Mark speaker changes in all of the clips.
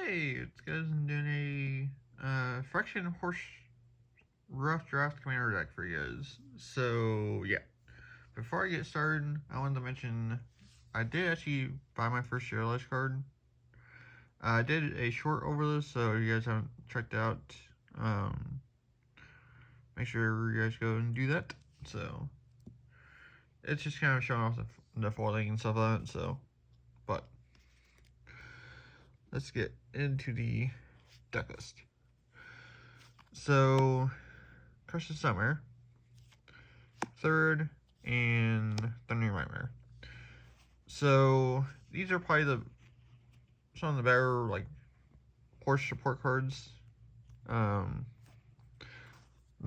Speaker 1: Hey, it's guys doing a Phyrexian horse rough draft commander deck for you guys. So yeah, before I get started, I wanted to mention I did actually buy my first Realize card. I did a short over this, so if you guys haven't checked out, make sure you guys go and do that. So it's just kind of showing off the foiling and stuff like that. So, but let's get into the deck list. So, Curse of Summer, Third, and Thundering Nightmare. So, these are probably some of the better, like, horse support cards that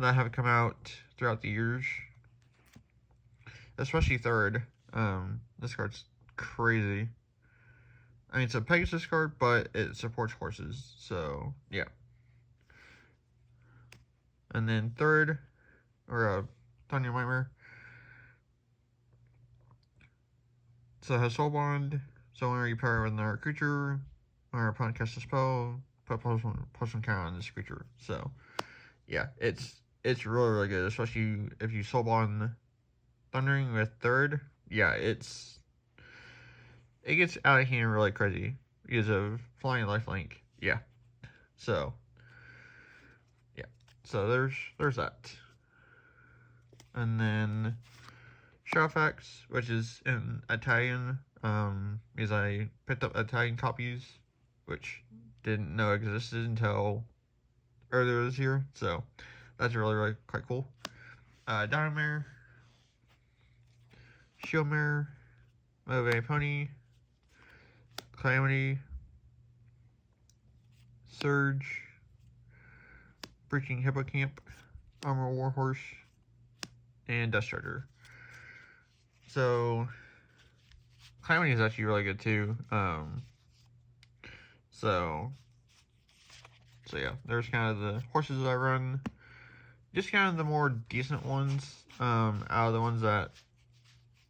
Speaker 1: have come out throughout the years. Especially Third. This card's crazy. I mean, it's a Pegasus card, but it supports horses, so, yeah. And then Third, or Thundering Nightmare. So it has Soul Bond, so whenever you pair with another creature, or opponent casts a spell, put plus one count on this creature. So, yeah, it's really good, especially if you Soul Bond Thundering with Third. Yeah, it gets out of hand really crazy because of Flying Lifelink. Yeah, so yeah, so there's that, and then Shadowfax, which is in Italian, because I picked up Italian copies, which didn't know existed until earlier this year, so that's really quite cool. Dynamare, Shieldmare, Motivated Pony, Calamity, Surge, Breaching Hippocamp, Armor Warhorse, and Dust Charger. So, Calamity is actually really good too. So yeah, there's kind of the horses that I run. Just kind of the more decent ones, out of the ones that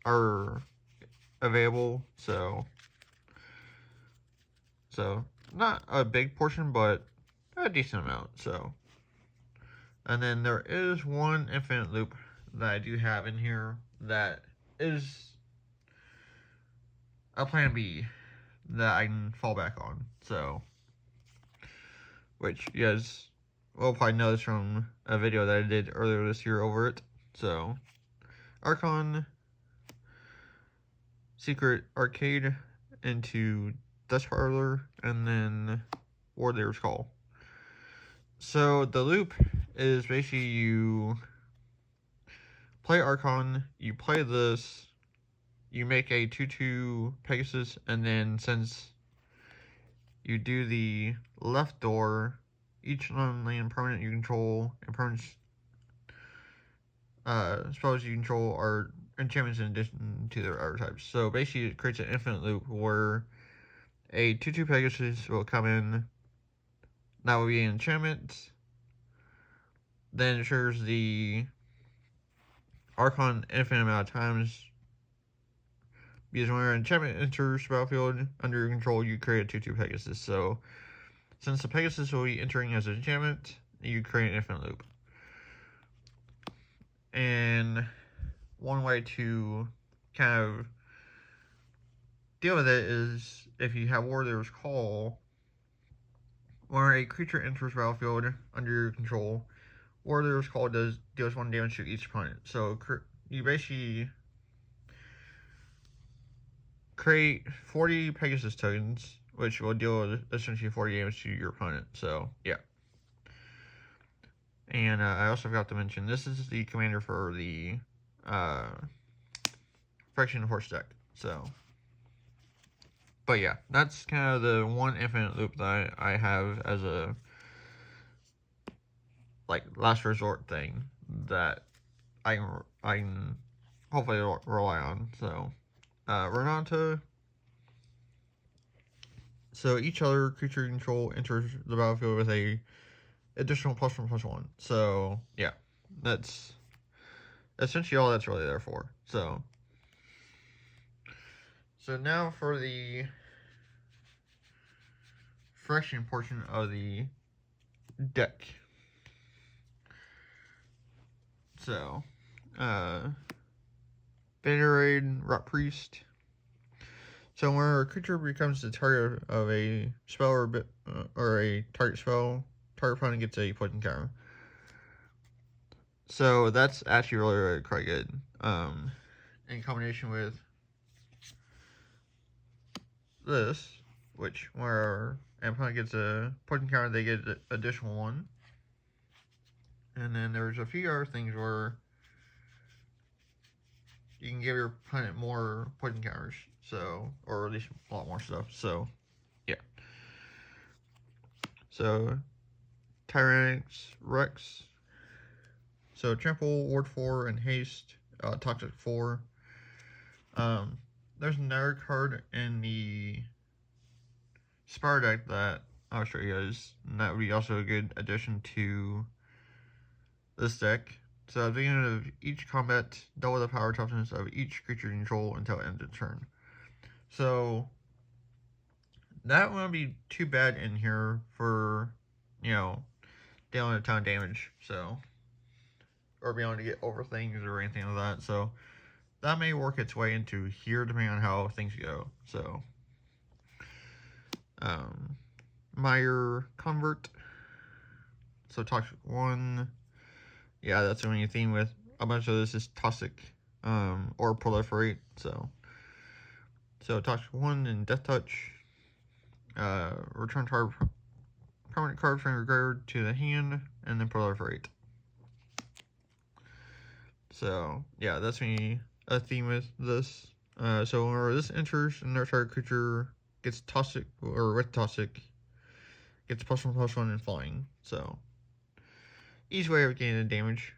Speaker 1: are available. So not a big portion, but a decent amount. So, and then there is one infinite loop that I do have in here that is a plan B that I can fall back on. So, which you guys will probably notice from a video that I did earlier this year over it. So, Archon, Secret Arcade into Dust Parlor, and then Warrior's Call. So, the loop is basically you play Archon, you play this, you make a 2/2 Pegasus, and then since you do the left door, each non-land permanent you control and permanents spells you control are enchantments in addition to their other types. So basically it creates an infinite loop where a 2/2 Pegasus will come in, that will be an enchantment, then it triggers the Archon infinite amount of times, because when an enchantment enters the battlefield under your control, you create a 2/2 Pegasus. So since the Pegasus will be entering as an enchantment, you create an infinite loop. And one way to kind of deal with it is if you have Warrior's Call, when a creature enters battlefield under your control, Warrior's Call deals 1 damage to each opponent. So you basically create 40 Pegasus tokens, which will deal essentially 40 damage to your opponent. So yeah. And I also forgot to mention, this is the commander for the Phyrexian horse deck. So, but yeah, that's kind of the one infinite loop that I have as a like last resort thing that I can hopefully rely on. So, Renata. So each other creature you control enters the battlefield with a additional +1/+1. So yeah, that's essentially all that's really there for. So now for the Phyrexian portion of the deck. So, Venerate Rot Priest. So when a creature becomes the target of a spell or a target spell, target opponent gets a poison counter. So that's actually really quite good. In combination with this, which where an opponent gets a poison counter, they get an additional one. And then there's a few other things where you can give your opponent more poison counters, so, or at least a lot more stuff. So, yeah. So, Tyrannix Rex. So, Trample, Ward 4, and Haste, Toxic 4. There's another card in the Spire deck that I'll show you guys, and that would be also a good addition to this deck. So at the end of each combat, double the power toughness of each creature you control until it ends its turn. So that won't be too bad in here for, dealing a ton of damage. So, or being able to get over things or anything like that. So that may work its way into here depending on how things go. So, Meyer Convert. So Toxic 1. Yeah, that's the only theme with a bunch of this is Toxic or Proliferate. So Toxic 1 and Death Touch. Return target permanent card from your graveyard to the hand and then Proliferate. So yeah, that's me a theme with this. So whenever this enters, another target creature gets Toxic or with Toxic gets +1/+1 and flying. So easy way of getting the damage.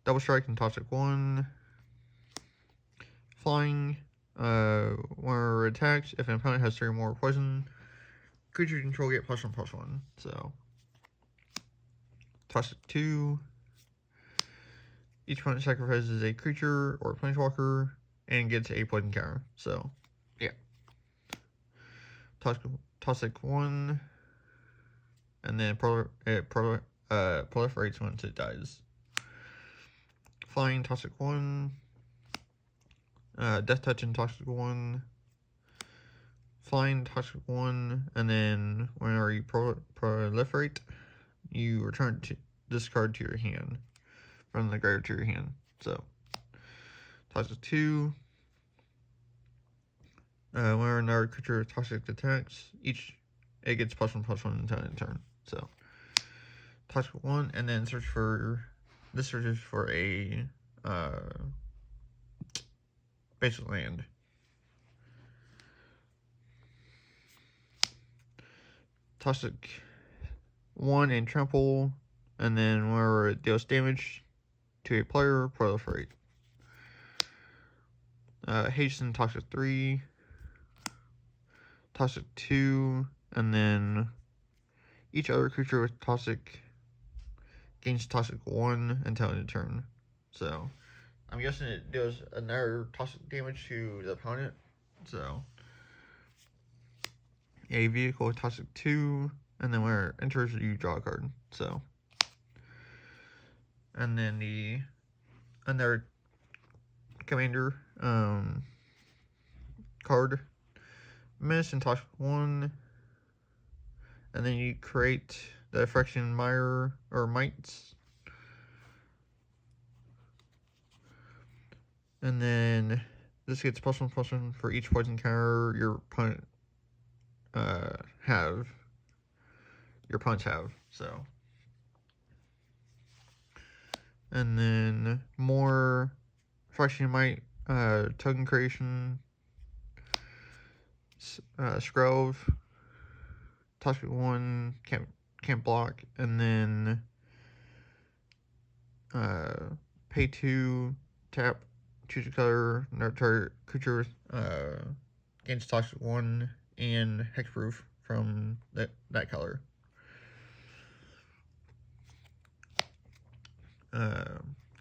Speaker 1: Double Strike and Toxic 1. Flying. Whenever it attacks, if an opponent has 3 or more poison, creature you control get +1/+1. So Toxic 2. Each opponent sacrifices a creature or a planeswalker and gets a poison counter. So, yeah. Toxic 1. And then proliferates once it dies. Flying Toxic 1. Death Touch and Toxic 1. Flying Toxic 1. And then whenever you proliferate, you return this card to your hand. From the graveyard to your hand. So, Toxic 2. Whenever another creature Toxic attacks, it gets +1/+1 until end turn. So, Toxic 1, and then searches for a basic land. Toxic 1 and Trample, and then whenever it deals damage to a player, Proliferate. Hasten Toxic 3. Toxic 2, and then each other creature with Toxic gains Toxic 1 until end of turn. So, I'm guessing it deals another Toxic damage to the opponent. So, a vehicle with Toxic 2, and then when it enters, you draw a card. So, and then another commander card. Miss and Toxic 1. And then you create the Phyrexian Mire or Mites. And then this gets +1/+1 for each poison counter your opponent your opponents have. So, and then more Phyrexian Mite token creation. Scrove, Toxic 1 can't block, and then pay 2, tap, choose a color, another target creature gains Toxic 1 and Hexproof from that color.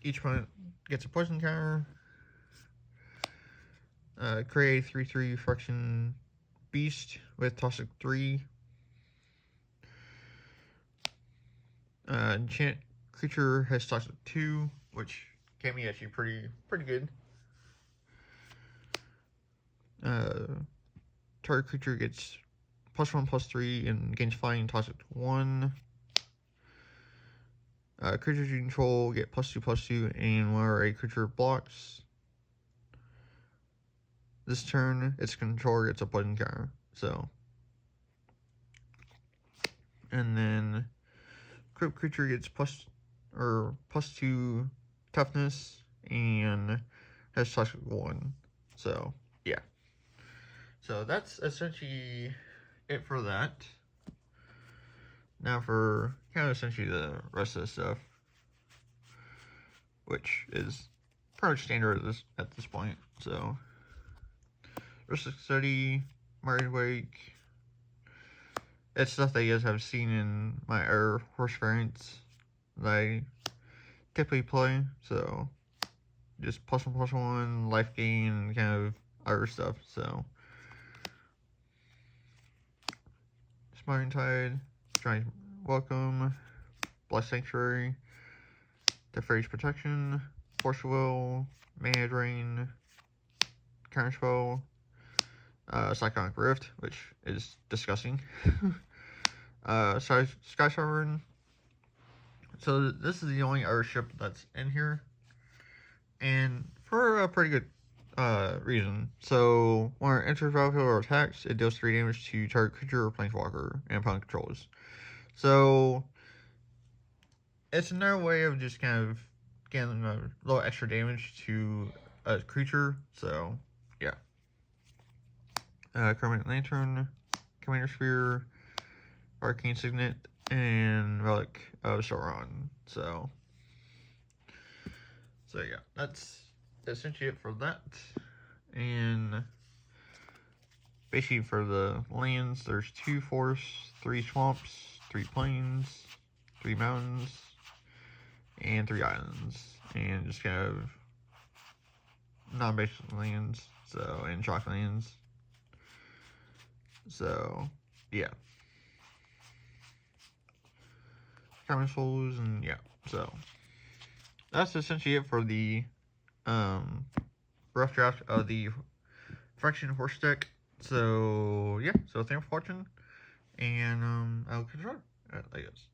Speaker 1: Each opponent gets a poison counter. Create 3/3 Phyrexian Beast with Toxic 3. Enchant creature has Toxic 2, which can be actually pretty good. Target creature gets +1/+3 and gains flying Toxic 1. Creatures you control get +2/+2, and whenever a creature blocks this turn, its controller gets a poison counter. So, and then equip creature gets +2 toughness and has Toxic 1. So yeah. So that's essentially it for that. Now for kind of essentially the rest of the stuff, which is pretty much standard at this point. So, Risk Study, Martin Wake. It's stuff that you guys have seen in my other horse variants that I typically play. So, just +1/+1, life gain, kind of other stuff. So, Smiling Tide, Giant Welcome, Blessed Sanctuary, Teferi's Protection, Force Will, Mana Drain, Counterspell, Cyclonic Rift, which is disgusting. Sky Sovereign. So this is the only other ship that's in here, and for a pretty good reason. So when it enters battlefield or attacks, it deals 3 damage to target creature or planeswalker and opponent controls. So it's another way of just kind of getting a little extra damage to a creature. So yeah. Chromatic Lantern, Commander Sphere, Arcane Signet, and Relic of Sauron. So yeah, that's essentially it for that. And basically for the lands, there's 2 forests, 3 swamps, 3 plains, 3 mountains, and 3 islands. And just kind of non-basic lands, and chalk lands. So yeah. Common souls, and yeah. So that's essentially it for the rough draft of the Phyrexian horse deck. So yeah, so thanks for watching, and I'll control. I guess.